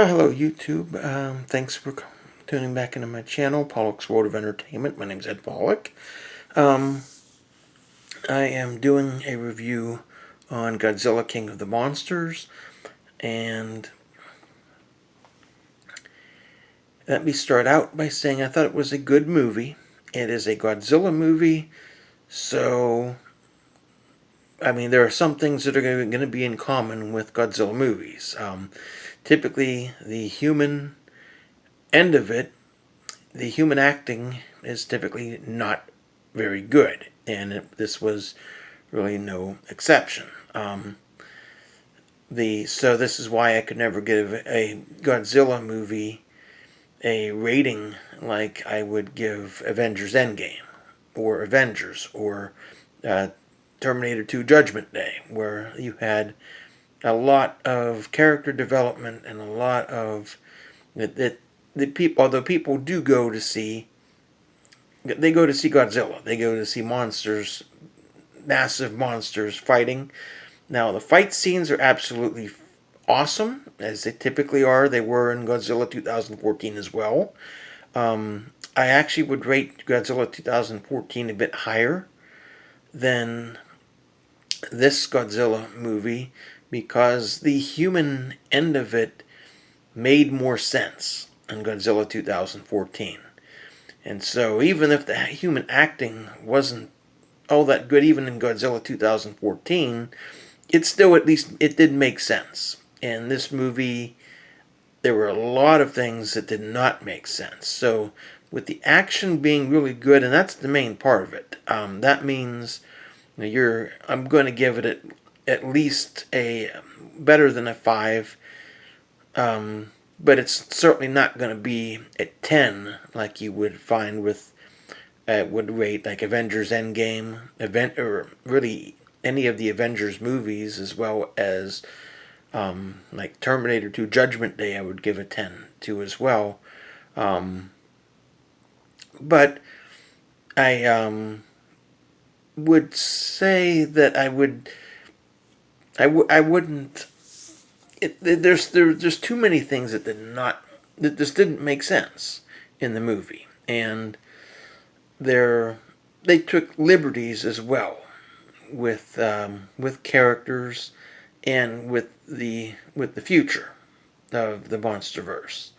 Hello YouTube. Thanks for tuning back into my channel, Pollock's World of Entertainment. My name's Ed Pollock. Um, I am doing a review on Godzilla King of the Monsters, and let me start out by saying I thought it was a good movie. It is a Godzilla movie, so I mean there are some things that are going to be in common with Godzilla movies. Typically, the human end of it, the human acting is typically not very good, and this was really no exception. So this is why I could never give a Godzilla movie a rating like I would give Avengers Endgame or Avengers or uh, Terminator 2 Judgment Day, where you had a lot of character development and a lot of that the people, although people do go to see, they go to see Godzilla. They go to see monsters, massive monsters fighting. Now, the fight scenes are absolutely awesome, as they typically are. They were in Godzilla 2014 as well. I actually would rate Godzilla 2014 a bit higher than this Godzilla movie because the human end of it made more sense in Godzilla 2014. And so even if the human acting wasn't all that good even in Godzilla 2014, it still at least it did make sense. In this movie, there were a lot of things that did not make sense. So with the action being really good, and that's the main part of it, that means I'm going to give it at least a better than a 5. But it's certainly not going to be a 10 like you would find with would rate like Avengers Endgame, or really any of the Avengers movies, as well as like Terminator 2 Judgment Day. I would give a 10 to as well. But I would say that I wouldn't. There's too many things that just didn't make sense in the movie, and they took liberties as well with characters and with the future of the MonsterVerse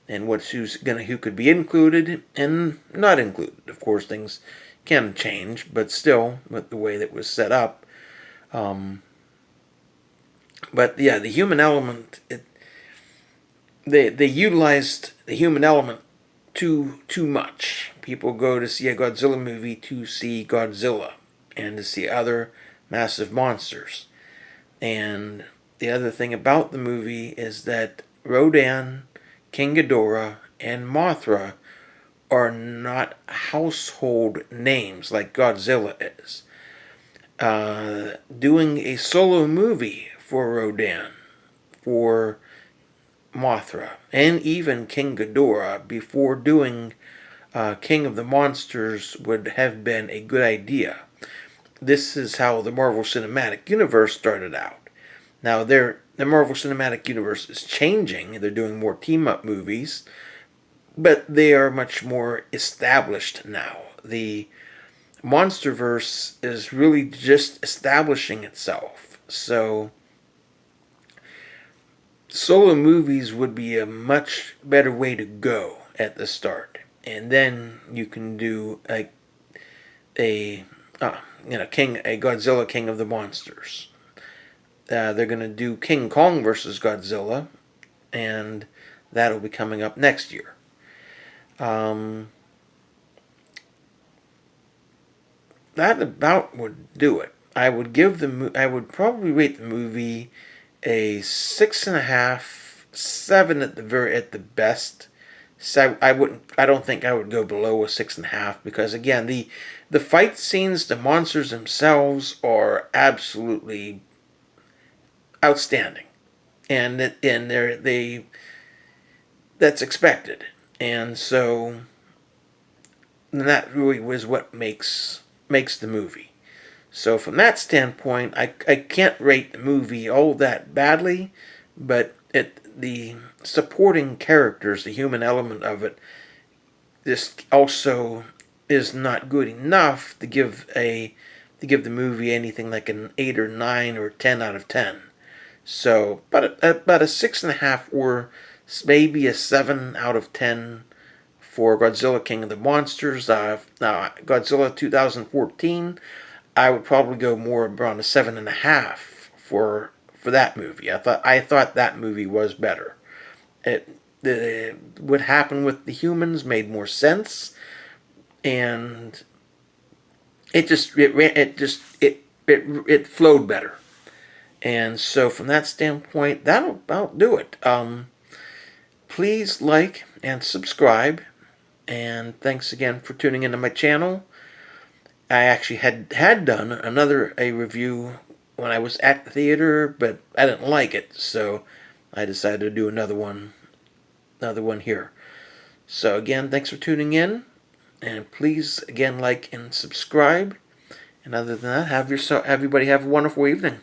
and who could be included and not included. Of course, things can change, but still, with the way that was set up. But yeah, the human element. They utilized the human element too much. People go to see a Godzilla movie to see Godzilla and to see other massive monsters. And the other thing about the movie is that Rodan, King Ghidorah, and Mothra are not household names like Godzilla is. Doing a solo movie for Rodan, for Mothra, and even King Ghidorah before doing King of the Monsters would have been a good idea. This is how the Marvel Cinematic Universe started out. Now, the Marvel Cinematic Universe is changing. They're doing more team-up movies, but they are much more established now. The MonsterVerse is really just establishing itself. So solo movies would be a much better way to go at the start, and then you can do like a a Godzilla King of the Monsters. They're going to do King Kong versus Godzilla, and that'll be coming up next year. That about would do it. I would probably rate the movie a 6.5, 7 at the best. So I don't think I would go below a 6.5 because again the fight scenes, the monsters themselves are absolutely outstanding, and that's expected, and so that really was what makes the movie. So from that standpoint, I can't rate the movie all that badly, but the supporting characters, the human element of it, this also is not good enough to give the movie anything like an 8 or 9 or 10 out of 10. So, about a 6.5 or maybe a 7 out of 10 for Godzilla King of the Monsters. Godzilla 2014, I would probably go more around a 7.5 for that movie. I thought that movie was better. What happened with the humans made more sense, and it flowed better. And so, from that standpoint, that'll do it. Please like and subscribe, and thanks again for tuning into my channel. I actually had done a review when I was at the theater, but I didn't like it, so I decided to do another one here. So again, thanks for tuning in, and please again like and subscribe. And other than that, everybody have a wonderful evening.